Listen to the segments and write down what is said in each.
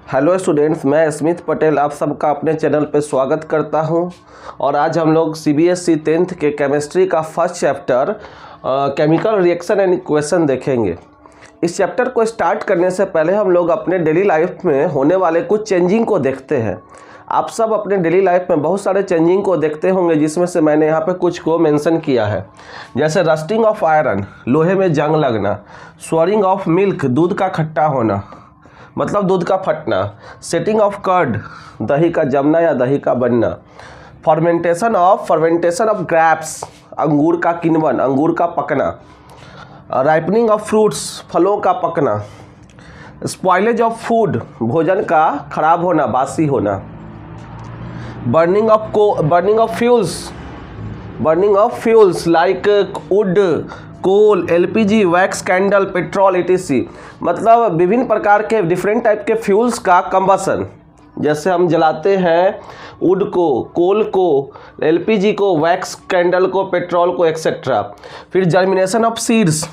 Hello students, मैं Smith Patel आप सबका अपने चैनल पर स्वागत करता हूं। और आज हम लोग सीबीएसई 10th के केमिस्ट्री का first chapter chemical reaction and equation देखेंगे। इस चैप्टर को स्टार्ट करने से पहले हम लोग अपने डेली लाइफ में होने वाले कुछ चेंजिंग को देखते हैं। आप सब अपने डेली लाइफ में बहुत सारे चेंजिंग को देखते होंगे, जिसमें से मैंने यहाँ पे कुछ को मेंशन किया है, जैसे रस्टिंग ऑफ आयरन, लोहे में जंग लगना, स्वरिंग ऑफ मिल्क, दूध का खट्टा होना मतलब दूध का फटना, सेटिंग ऑफ कर्ड, दही का जमना या दही का बनना, फर्मेंटेशन ऑफ ग्रेप्स, अंगूर का किण्वन, अंगूर का पकना, राइपनिंग ऑफ फ्रूट्स, फलों का पकना, स्पॉइलेज ऑफ फूड, भोजन का खराब होना, बासी होना, burning of fuels like wood, coal, LPG, wax, candle, petrol etc। मतलब विभिन्न प्रकार के डिफरेंट टाइप के फ्यूल्स का कंबसन, जैसे हम जलाते हैं वुड को, कोल को, एलपीजी को, वैक्स, कैंडल को, पेट्रोल को एक्सेट्रा। फिर जर्मिनेशन ऑफ सीड्स,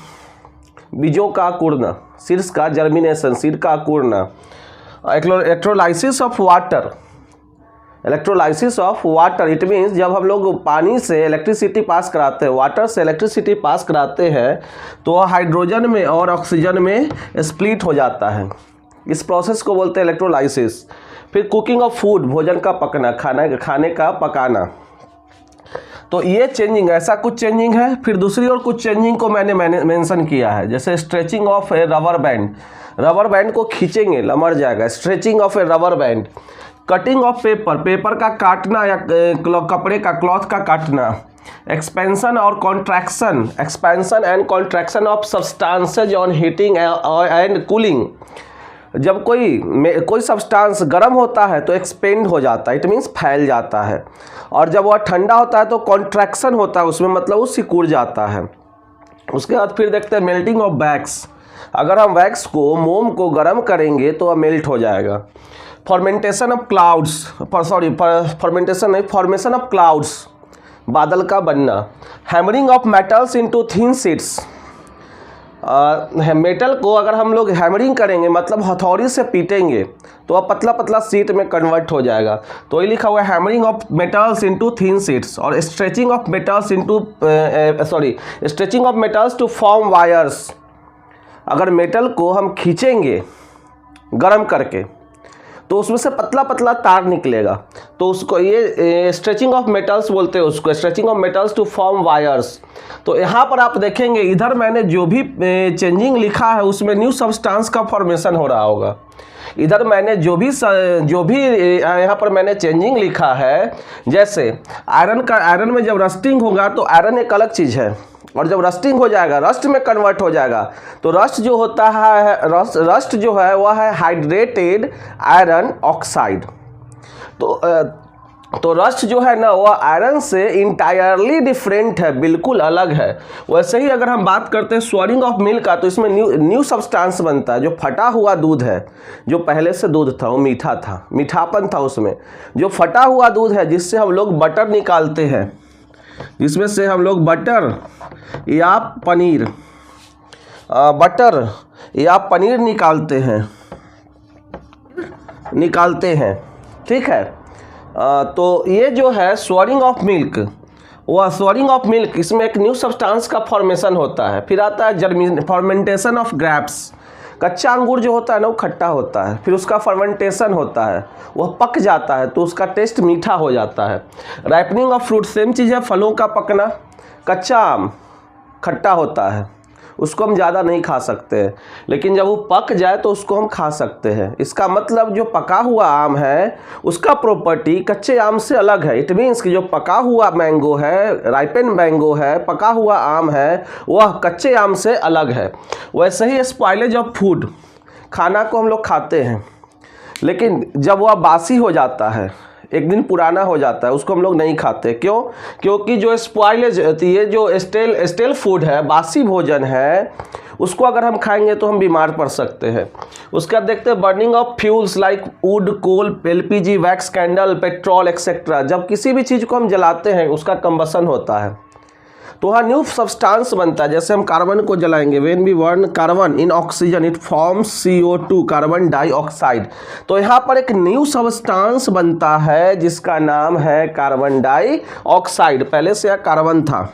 बीजों का अंकुरना, सीड्स का जर्मिनेशन, सीड का अंकुरना, electrolysis of water it means जब हम लोग पानी से इलेक्ट्रिसिटी पास कराते हैं, वाटर से इलेक्ट्रिसिटी पास कराते हैं तो हाइड्रोजन में और ऑक्सीजन में स्प्लिट हो जाता है। इस प्रोसेस को बोलते हैं इलेक्ट्रोलाइसिस। फिर कुकिंग ऑफ फूड, भोजन का पकना, खाने का पकाना। तो ये चेंजिंग, ऐसा कुछ चेंजिंग है। फिर दूसरी और कुछ चेंजिंग को मैंने मेंशन किया है, जैसे stretching of A rubber band को खींचेंगे मर जाएगा, stretching of A rubber band. Cutting of paper का काटना या कपड़े का, क्लॉथ का काटना। Expansion and contraction of substances on heating and cooling. जब कोई सब्सटेंस गर्म होता है तो एक्सपेंड हो जाता है, इट मीन्स फैल जाता है, और जब वह ठंडा होता है तो कॉन्ट्रैक्शन होता है उसमें, मतलब वो सिकुड़ जाता है। उसके बाद फिर देखते हैं मेल्टिंग ऑफ वैक्स। अगर हम वैक्स को, मोम को गर्म करेंगे तो वह मेल्ट हो जाएगा। फॉर्मेशन ऑफ क्लाउड्स, बादल का बनना। Hammering of metals into thin sheets, metal को अगर हम लोग हैमरिंग करेंगे मतलब हथौड़ी से पीटेंगे तो वह पतला पतला शीट में कन्वर्ट हो जाएगा। तो ये लिखा हुआ है hammering of metals into thin sheets. और stretching of metals to form wires. अगर मेटल को हम खींचेंगे गर्म करके तो उसमें से पतला पतला तार निकलेगा, तो उसको ये स्ट्रेचिंग ऑफ मेटल्स बोलते हैं, उसको stretching of metals to form wires. तो यहाँ पर आप देखेंगे इधर मैंने जो भी चेंजिंग लिखा है उसमें न्यू सब्सटेंस का फॉर्मेशन हो रहा होगा। इधर मैंने जो भी यहाँ पर मैंने चेंजिंग लिखा है, जैसे आयरन में जब रस्टिंग होगा तो आयरन एक अलग चीज़ है, और जब रस्टिंग हो जाएगा, रस्ट में कन्वर्ट हो जाएगा, तो रस्ट जो होता है, रस्ट जो है वह है हाइड्रेटेड आयरन ऑक्साइड। तो रस्ट जो है ना वह आयरन से इंटायरली डिफरेंट है, बिल्कुल अलग है। वैसे ही अगर हम बात करते हैं स्वरिंग ऑफ मिल्क का, तो इसमें न्यू सब्सटेंस बनता है। जो फटा हुआ दूध है, जो पहले से दूध था वो मीठा था, मीठापन था उसमें। जो फटा हुआ दूध है जिससे हम लोग बटर निकालते हैं, जिसमें से हम लोग बटर या पनीर निकालते हैं, ठीक है। तो ये जो है स्वरिंग ऑफ मिल्क, इसमें एक न्यू सब्सटेंस का फॉर्मेशन होता है। फिर आता है फर्मेंटेशन ऑफ ग्रेप्स। कच्चा अंगूर जो होता है ना वो खट्टा होता है, फिर उसका फर्मेंटेशन होता है, वह पक जाता है तो उसका टेस्ट मीठा हो जाता है। राइपनिंग ऑफ फ्रूट, सेम चीज़ है, फलों का पकना। कच्चा आम खट्टा होता है, उसको हम ज़्यादा नहीं खा सकते, लेकिन जब वो पक जाए तो उसको हम खा सकते हैं। इसका मतलब जो पका हुआ आम है उसका प्रॉपर्टी कच्चे आम से अलग है। इट मीन्स कि जो पका हुआ मैंगो है, राइपेन मैंगो है, पका हुआ आम है, वह कच्चे आम से अलग है। वैसे ही स्पॉइलेज ऑफ फूड, खाना को हम लोग खाते हैं, लेकिन जब वह बासी हो जाता है, एक दिन पुराना हो जाता है, उसको हम लोग नहीं खाते। क्यों? क्योंकि जो स्पॉइलेज, ये जो स्टेल फूड है, बासी भोजन है, उसको अगर हम खाएंगे तो हम बीमार पड़ सकते हैं। उसके बाद देखते हैं burning of fuels like wood, coal, LPG, wax, candle, petrol etcetera. जब किसी भी चीज़ को हम जलाते हैं उसका कंबसन होता है, तो वहाँ न्यू सब्सटेंस बनता है। जैसे हम कार्बन को जलाएंगे, when we burn carbon in oxygen it forms CO2 carbon dioxide. तो यहाँ पर एक न्यू सब्सटेंस बनता है जिसका नाम है कार्बन डाइऑक्साइड। पहले से यह कार्बन था,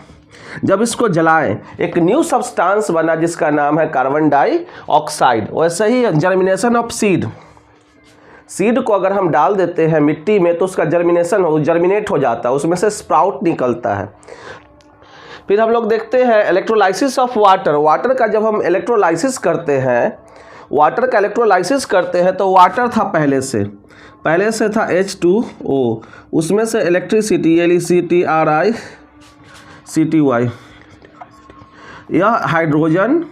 जब इसको जलाएं एक न्यू सब्सटेंस बना जिसका नाम है कार्बन डाइऑक्साइड। वैसे ही जर्मिनेशन ऑफ सीड को अगर हम डाल देते हैं मिट्टी में तो उसका जर्मिनेट हो जाता है, उसमें से स्प्राउट निकलता है। फिर हम लोग देखते हैं इलेक्ट्रोलाइसिस ऑफ वाटर का जब हम इलेक्ट्रोलाइसिस करते हैं, वाटर का इलेक्ट्रोलाइसिस करते हैं तो वाटर था पहले से था H2O, उसमें से इलेक्ट्रिसिटी LECTRICTY यह हाइड्रोजन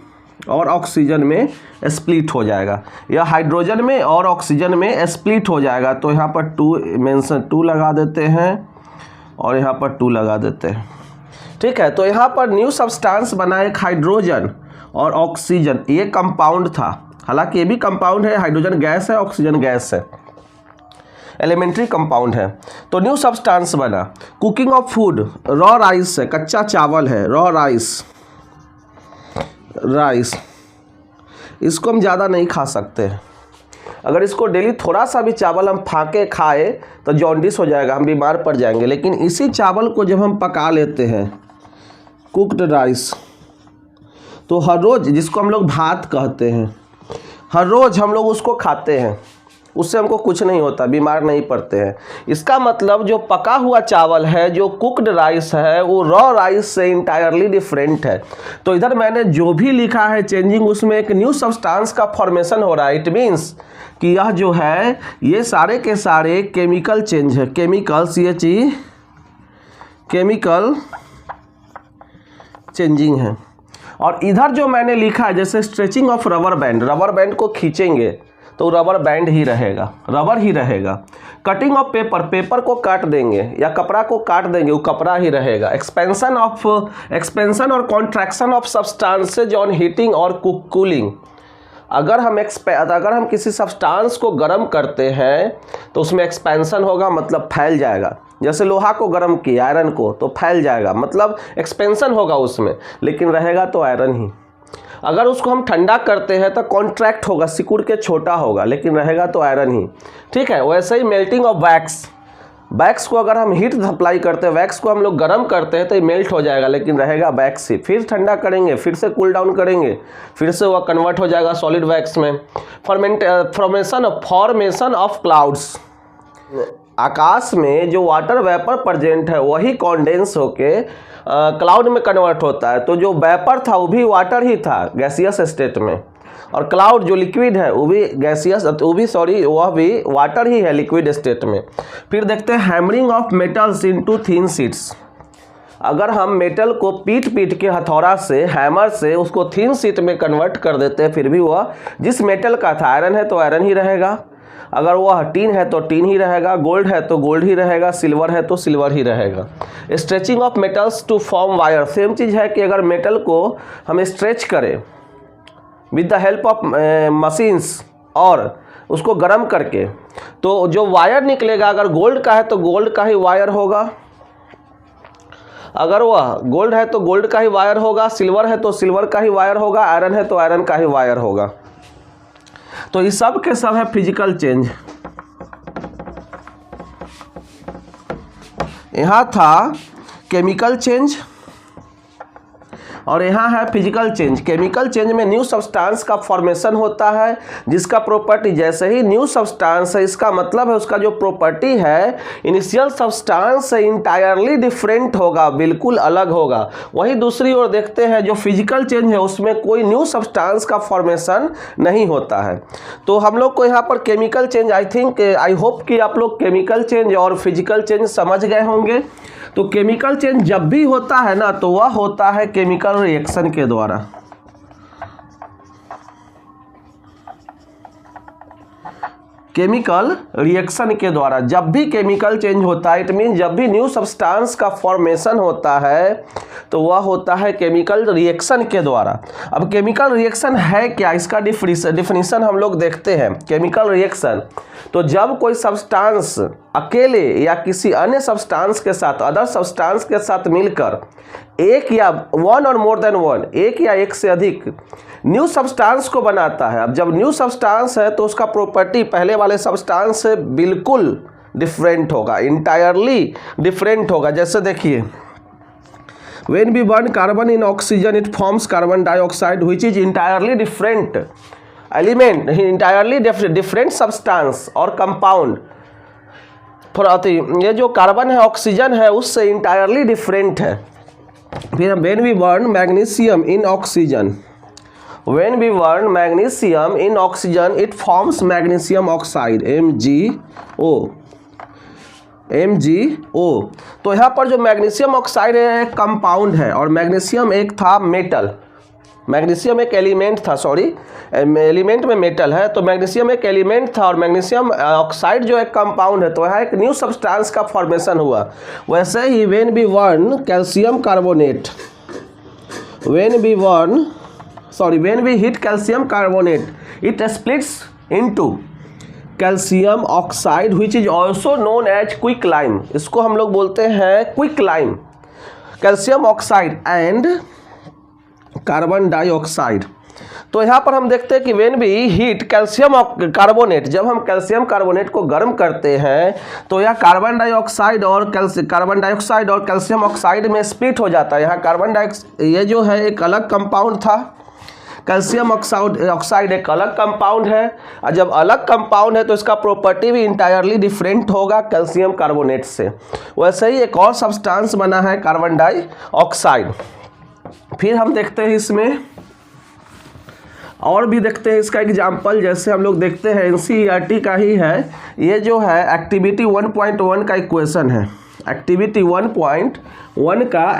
और ऑक्सीजन में स्प्लिट हो जाएगा, यह हाइड्रोजन में और ऑक्सीजन में स्प्लिट हो जाएगा। तो यहाँ पर 2 लगा देते हैं और यहाँ पर 2 लगा देते हैं, ठीक है। तो यहाँ पर न्यू सब्सटेंस बना एक हाइड्रोजन और ऑक्सीजन, ये कंपाउंड था, हालांकि ये भी कंपाउंड है, हाइड्रोजन गैस है ऑक्सीजन गैस है, एलिमेंट्री कंपाउंड है। तो न्यू सब्सटेंस बना। Cooking of food, raw rice है, कच्चा चावल है, रॉ राइस इसको हम ज़्यादा नहीं खा सकते। अगर इसको डेली थोड़ा सा भी चावल हम फाके खाए तो जॉन्डिस हो जाएगा, हम बीमार पड़ जाएंगे। लेकिन इसी चावल को जब हम पका लेते हैं, कुक्ड राइस, तो हर रोज़, जिसको हम लोग भात कहते हैं, हर रोज़ हम लोग उसको खाते हैं, उससे हमको कुछ नहीं होता, बीमार नहीं पड़ते हैं। इसका मतलब जो पका हुआ चावल है, जो कुक्ड राइस है, वो रॉ राइस से इंटायरली डिफरेंट है। तो इधर मैंने जो भी लिखा है चेंजिंग, उसमें एक न्यू सब्सटेंस का फॉर्मेशन हो रहा है। इट मीन्स कि यह जो है ये सारे के सारे केमिकल चेंज है, केमिकल चेंजिंग है। और इधर जो मैंने लिखा है जैसे स्ट्रेचिंग ऑफ रबर बैंड को खींचेंगे तो रबर बैंड ही रहेगा, रबर ही रहेगा। कटिंग ऑफ पेपर को काट देंगे या कपड़ा को काट देंगे, वो कपड़ा ही रहेगा। एक्सपेंशन और contraction of substances on heating और कूलिंग। अगर हम किसी सब्सटेंस को गर्म करते हैं तो उसमें एक्सपेंशन होगा, मतलब फैल जाएगा। जैसे लोहा को गर्म किया, आयरन को, तो फैल जाएगा, मतलब एक्सपेंशन होगा उसमें, लेकिन रहेगा तो आयरन ही। अगर उसको हम ठंडा करते हैं तो कॉन्ट्रैक्ट होगा, सिकुड़ के छोटा होगा, लेकिन रहेगा तो आयरन ही, ठीक है। वैसे ही मेल्टिंग ऑफ वैक्स को अगर हम हीट सप्लाई करते हैं, वैक्स को हम लोग गर्म करते हैं तो ये मेल्ट हो जाएगा, लेकिन रहेगा वैक्स ही। फिर ठंडा करेंगे, फिर से कूल डाउन करेंगे, फिर से वह कन्वर्ट हो जाएगा सॉलिड वैक्स में। फॉर्मेशन ऑफ क्लाउड्स, आकाश में जो वाटर वेपर प्रेजेंट है वही कॉन्डेंस होके क्लाउड में कन्वर्ट होता है। तो जो वेपर था वो भी वाटर ही था गैसियस स्टेट में, और क्लाउड जो लिक्विड है वो भी वह भी वाटर ही है लिक्विड स्टेट में। फिर देखते हैं hammering of metals into thin sheets. अगर हम मेटल को पीट के हथौड़ा से, हैमर से उसको थिन शीट में कन्वर्ट कर देते हैं, फिर भी वह जिस मेटल का था, आयरन है तो आयरन ही रहेगा, अगर वह टीन है तो टीन ही रहेगा, गोल्ड है तो गोल्ड ही रहेगा, सिल्वर है तो सिल्वर ही रहेगा। Stretching of metals to form wire, same चीज़ है कि अगर मेटल को हम स्ट्रेच करें with the help of machines और उसको गर्म करके, तो जो वायर निकलेगा, अगर गोल्ड का है तो गोल्ड का ही वायर होगा, अगर वह गोल्ड है तो गोल्ड का ही वायर होगा, सिल्वर है तो सिल्वर का ही वायर होगा, आयरन है तो आयरन का ही वायर होगा। तो ये सब के सब है फिजिकल चेंज। यहाँ था केमिकल चेंज और यहाँ है फिजिकल चेंज। केमिकल चेंज में न्यू सब्सटेंस का फॉर्मेशन होता है जिसका प्रॉपर्टी, जैसे ही न्यू सब्सटेंस है, इसका मतलब है उसका जो प्रॉपर्टी है इनिशियल सब्सटेंस से इंटायरली डिफरेंट होगा, बिल्कुल अलग होगा। वहीं दूसरी ओर देखते हैं जो फिजिकल चेंज है उसमें कोई न्यू सब्सटेंस का फॉर्मेशन नहीं होता है। तो हम लोग को यहाँ पर केमिकल चेंज, आई होप कि आप लोग केमिकल चेंज और फिजिकल चेंज समझ गए होंगे। तो केमिकल चेंज जब भी होता है ना, तो वह होता है केमिकल रिएक्शन के द्वारा। केमिकल रिएक्शन के द्वारा जब भी केमिकल चेंज होता है, इट मीन जब भी न्यू सब्सटेंस का फॉर्मेशन होता है तो वह होता है केमिकल रिएक्शन के द्वारा। अब केमिकल रिएक्शन है क्या, इसका डिफिनीशन हम लोग देखते हैं। केमिकल रिएक्शन, तो जब कोई सब्सटेंस अकेले या किसी अन्य सब्सटेंस के साथ, अदर सब्सटेंस के साथ मिलकर एक या वन और मोर देन वन, एक या एक से अधिक न्यू सब्सटेंस को बनाता है। अब जब न्यू सब्सटेंस है तो उसका प्रॉपर्टी पहले वाले सब्सटेंस से बिल्कुल डिफरेंट होगा, इंटायरली डिफरेंट होगा। जैसे देखिए, when we burn carbon in oxygen it forms carbon dioxide which is entirely different element, entirely different substance और compound। ये जो कार्बन है, ऑक्सीजन है, उससे इंटायरली डिफरेंट है। फिर when we burn magnesium in oxygen, when we burn magnesium in oxygen it forms magnesium oxide MgO। तो यहाँ पर जो मैग्नीशियम ऑक्साइड है एक कंपाउंड है और मैग्नीशियम एक था मेटल, मैग्नीशियम एक एलिमेंट था, सॉरी एलिमेंट में मेटल है, तो मैग्नीशियम एक एलिमेंट था और मैग्नीशियम ऑक्साइड जो एक कंपाउंड है, तो यहाँ एक न्यू सब्सटेंस का फॉर्मेशन हुआ। वैसे ही when we burn calcium carbonate, when we heat calcium carbonate it splits into calcium oxide which is also known as quick lime. इसको हम लोग बोलते हैं quick lime, calcium oxide and carbon dioxide. तो यहाँ पर हम देखते हैं कि when we heat calcium carbonate, जब हम कैल्शियम कार्बोनेट को गर्म करते हैं तो यह कार्बन डाइऑक्साइड और कैल्शियम ऑक्साइड में स्प्लिट हो जाता है। यहाँ कार्बन डाइऑक्साइड ये जो है एक अलग कंपाउंड था, कैल्शियम ऑक्साइड एक अलग कंपाउंड है, और जब अलग कंपाउंड है तो इसका प्रॉपर्टी भी इंटायरली डिफरेंट होगा कैल्शियम कार्बोनेट से। वैसे ही एक और सब्सटेंस बना है कार्बन डाइऑक्साइड। फिर हम देखते हैं इसमें और भी देखते हैं इसका एग्जाम्पल। जैसे हम लोग देखते हैं NCERT का ही है, ये जो है एक्टिविटी 1.1 का इक्वेशन है, एक्टिविटी 1.1 का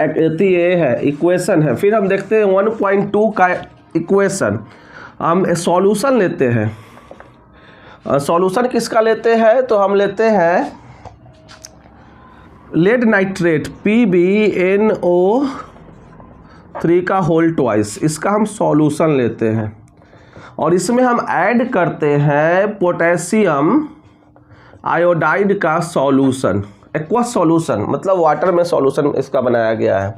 ये है इक्वेशन है। फिर हम देखते हैं 1.2 का इक्वेशन। हम सॉल्यूशन लेते हैं, सॉल्यूशन किसका लेते हैं, तो हम लेते हैं लेड नाइट्रेट PbNO3 का होल ट्वाइस, इसका हम सॉल्यूशन लेते हैं और इसमें हम ऐड करते हैं पोटेशियम आयोडाइड का सॉल्यूशन, एक्वस सॉल्यूशन, मतलब वाटर में सॉल्यूशन इसका बनाया गया है।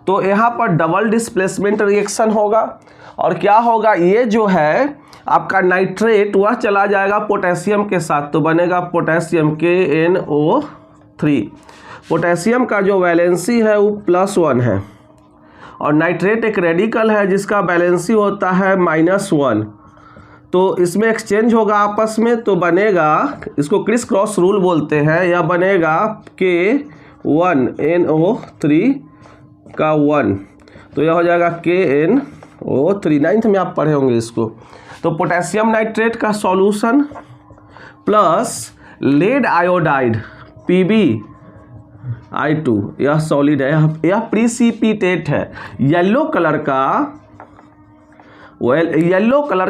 तो यहाँ पर डबल डिस्प्लेसमेंट रिएक्शन होगा और क्या होगा, ये जो है आपका नाइट्रेट वह चला जाएगा पोटेशियम के साथ, तो बनेगा पोटेशियम KNO3। पोटेशियम का जो वैलेंसी है वो +1 है और नाइट्रेट एक रेडिकल है जिसका वैलेंसी होता है -1, तो इसमें एक्सचेंज होगा आपस में, तो बनेगा, इसको क्रिस क्रॉस रूल बोलते हैं, या बनेगा K1NO3 का 1, तो यह हो जाएगा KNO3। 9th में आप पढ़े होंगे इसको। तो पोटेशियम नाइट्रेट का solution plus lead iodide PbI2, यह सॉलिड है, यह प्रीसिपिटेट है, येलो कलर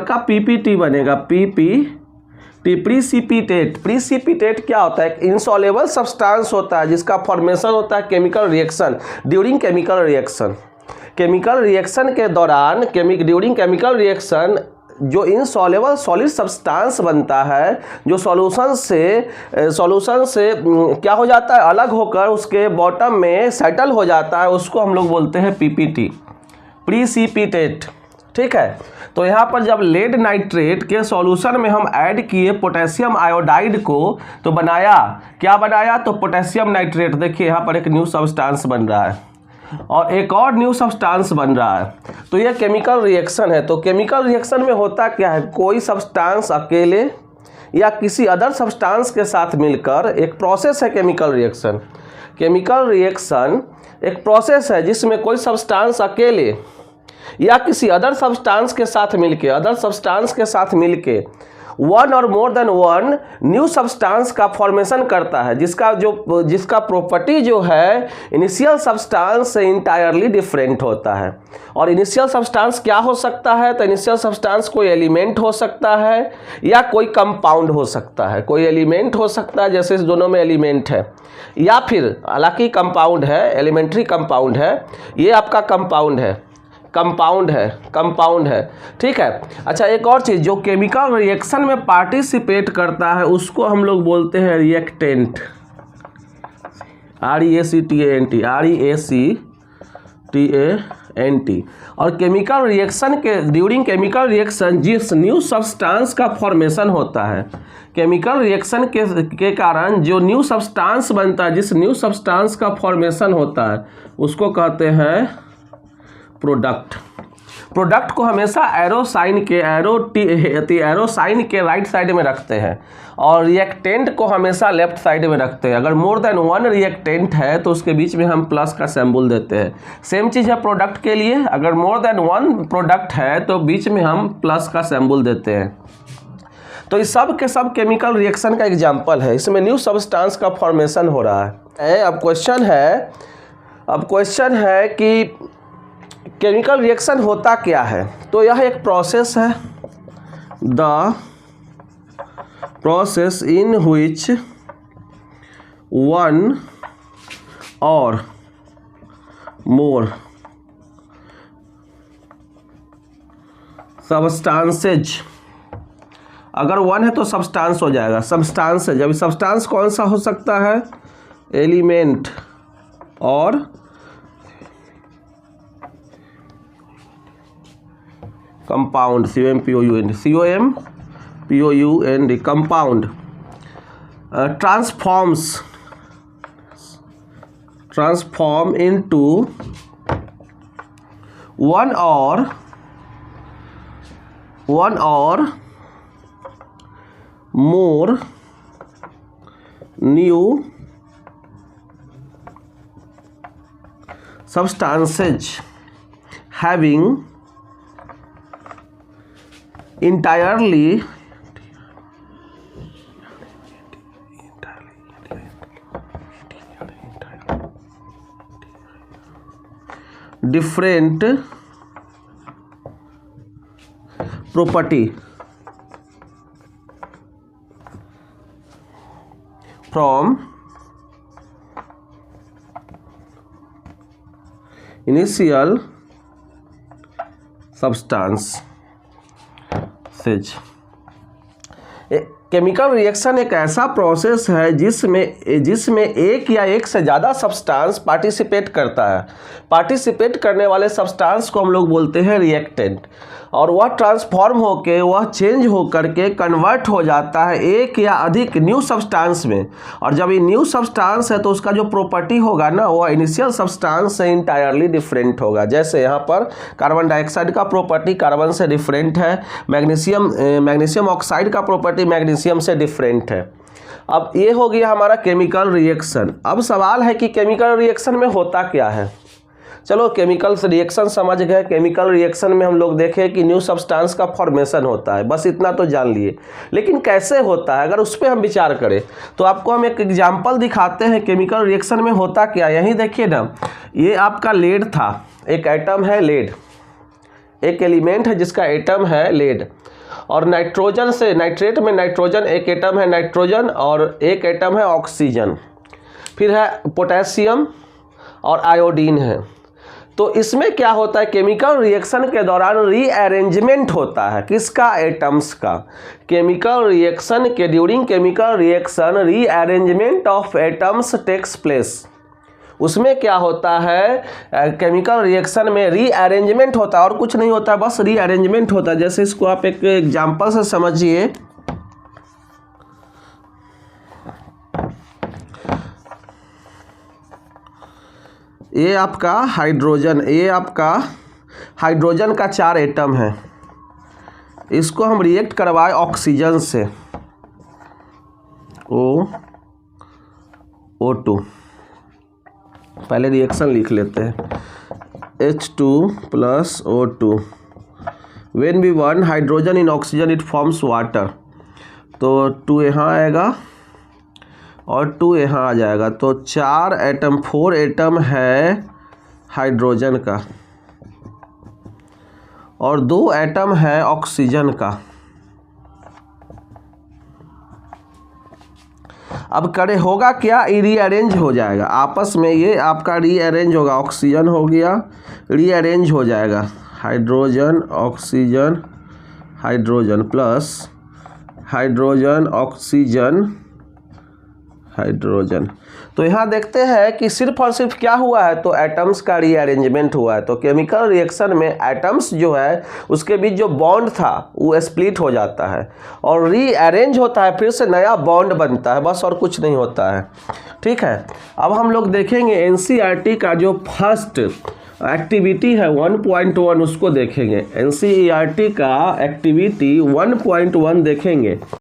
का PPT बनेगा, PPT प्रीसिपिटेट। प्रीसिपिटेट क्या होता है, एक इनसॉल्युबल सब्सटेंस होता है जिसका फॉर्मेशन होता है chemical reaction, during chemical reaction. Chemical reaction के दौरान ड्यूरिंग केमिकल रिएक्शन जो इनसॉल्युबल सॉलिड सब्सटेंस बनता है, जो सॉल्यूशन से क्या हो जाता है, अलग होकर उसके बॉटम में सेटल हो जाता है, उसको हम लोग बोलते हैं PPT, प्रीसिपिटेट। ठीक है, तो यहाँ पर जब लेड नाइट्रेट के सॉल्यूशन में हम ऐड किए पोटेशियम आयोडाइड को, तो बनाया, क्या बनाया, तो पोटेशियम नाइट्रेट। देखिए यहाँ पर एक न्यू सब्सटेंस बन रहा है और एक और न्यू सब्सटेंस बन रहा है, तो यह केमिकल रिएक्शन है। तो केमिकल रिएक्शन में होता क्या है, कोई सब्सटेंस अकेले या किसी अदर सब्सटेंस के साथ मिलकर, एक प्रोसेस है केमिकल रिएक्शन। केमिकल रिएक्शन एक प्रोसेस है जिसमें कोई सब्सटेंस अकेले या किसी अदर सब्सटेंस के साथ मिलके वन और more than one new substance का फॉर्मेशन करता है, जिसका प्रॉपर्टी जो है इनिशियल सब्सटेंस से इंटायरली डिफरेंट होता है। और इनिशियल सब्सटेंस क्या हो सकता है, तो इनिशियल सब्सटेंस कोई एलिमेंट हो सकता है या कोई कंपाउंड हो सकता है। कोई एलिमेंट हो सकता है, जैसे इस दोनों में एलिमेंट है, या फिर हालांकि कंपाउंड है, एलिमेंट्री कंपाउंड है, ये आपका कंपाउंड है। ठीक है। अच्छा, एक और चीज़, जो केमिकल रिएक्शन में पार्टिसिपेट करता है उसको हम लोग बोलते हैं रिएक्टेंट, REACTANT, TANT। और केमिकल रिएक्शन के ड्यूरिंग केमिकल रिएक्शन जिस न्यू सब्सटेंस का फॉर्मेशन होता है, केमिकल रिएक्शन के कारण जो न्यू सब्सटेंस बनता है, जिस न्यू सब्सटेंस का फॉर्मेशन होता है उसको कहते हैं प्रोडक्ट। प्रोडक्ट को हमेशा एरो साइन के राइट साइड में रखते हैं और रिएक्टेंट को हमेशा लेफ्ट साइड में रखते हैं। अगर मोर देन वन रिएक्टेंट है तो उसके बीच में हम प्लस का सिंबल देते हैं। सेम चीज़ है प्रोडक्ट के लिए, अगर मोर देन वन प्रोडक्ट है तो बीच में हम प्लस का सिंबल देते हैं। तो ये सब के सब केमिकल रिएक्शन का एग्जाम्पल है, इसमें न्यू सब्सटेंस का फॉर्मेशन हो रहा है। अब क्वेश्चन है कि केमिकल रिएक्शन होता क्या है। तो यह एक प्रोसेस है, the process in which one और मोर सब्सटेंसेज, अगर वन है तो सब्सटेंस हो जाएगा, सब्सटेंसेज। अभी सब्सटेंस कौन सा हो सकता है, एलिमेंट और compound, COMPOUND, compound. Transform into one और more new substances having entirely different property from initial substances। Chemical reaction एक ऐसा प्रोसेस है जिसमें एक या एक से ज़्यादा सब्सटेंस पार्टिसिपेट करता है। पार्टिसिपेट करने वाले सब्सटेंस को हम लोग बोलते हैं रिएक्टेंट, और वह ट्रांसफॉर्म होके, वह चेंज हो करके कन्वर्ट हो जाता है एक या अधिक न्यू सब्सटेंस में। और जब ये न्यू सब्सटेंस है तो उसका जो प्रॉपर्टी होगा ना, वह इनिशियल सब्सटेंस से इंटायरली डिफरेंट होगा। जैसे यहाँ पर कार्बन डाइऑक्साइड का प्रॉपर्टी कार्बन से डिफरेंट है, मैग्नीशियम ऑक्साइड का प्रॉपर्टी मैग्नीशियम से डिफरेंट है। अब ये हो गया हमारा केमिकल रिएक्शन। अब सवाल है कि केमिकल रिएक्शन में होता क्या है। चलो केमिकल रिएक्शन समझ गए। केमिकल रिएक्शन में हम लोग देखें कि न्यू सब्सटेंस का फॉर्मेशन होता है, बस इतना तो जान लिए। लेकिन कैसे होता है, अगर उस पर हम विचार करें तो आपको हम एक एग्जांपल दिखाते हैं केमिकल रिएक्शन में होता क्या। यहीं देखिए ना, ये आपका लेड था, एक एटम है लेड, एक एलिमेंट है जिसका एटम है लेड, और नाइट्रोजन से नाइट्रेट में नाइट्रोजन, एक एटम है नाइट्रोजन और एक एटम है ऑक्सीजन, फिर है पोटेशियम और आयोडीन है। तो इसमें क्या होता है, केमिकल रिएक्शन के दौरान रीअरेंजमेंट होता है, किसका, एटम्स का। केमिकल रिएक्शन के during chemical reaction rearrangement of atoms takes place. उसमें क्या होता है, केमिकल रिएक्शन में रीअरेंजमेंट होता है और कुछ नहीं होता, बस रीअरेंजमेंट होता है। जैसे इसको आप एक एग्जांपल से समझिए। ये आपका हाइड्रोजन का 4 एटम है, इसको हम रिएक्ट करवाए ऑक्सीजन से, O2। पहले रिएक्शन लिख लेते हैं, H2 + O2 when we burn hydrogen in oxygen it forms water. तो 2 यहाँ आएगा और 2 यहाँ आ जाएगा, तो 4 एटम है हाइड्रोजन का और 2 एटम है ऑक्सीजन का। अब करे होगा क्या, रीअरेंज हो जाएगा आपस में, ये आपका रीअरेंज होगा, ऑक्सीजन हो गया, रीअरेंज हो जाएगा, hydrogen oxygen hydrogen plus hydrogen oxygen hydrogen. तो यहाँ देखते हैं कि सिर्फ और सिर्फ क्या हुआ है, तो एटम्स का रीअरेंजमेंट हुआ है। तो केमिकल रिएक्शन में एटम्स जो है उसके बीच जो बॉन्ड था वो स्प्लिट हो जाता है और रीअरेंज होता है, फिर से नया बॉन्ड बनता है, बस और कुछ नहीं होता है। ठीक है, अब हम लोग देखेंगे एनसीईआरटी का जो फर्स्ट एक्टिविटी है 1.1 उसको देखेंगे। एनसीईआरटी का एक्टिविटी 1.1 देखेंगे।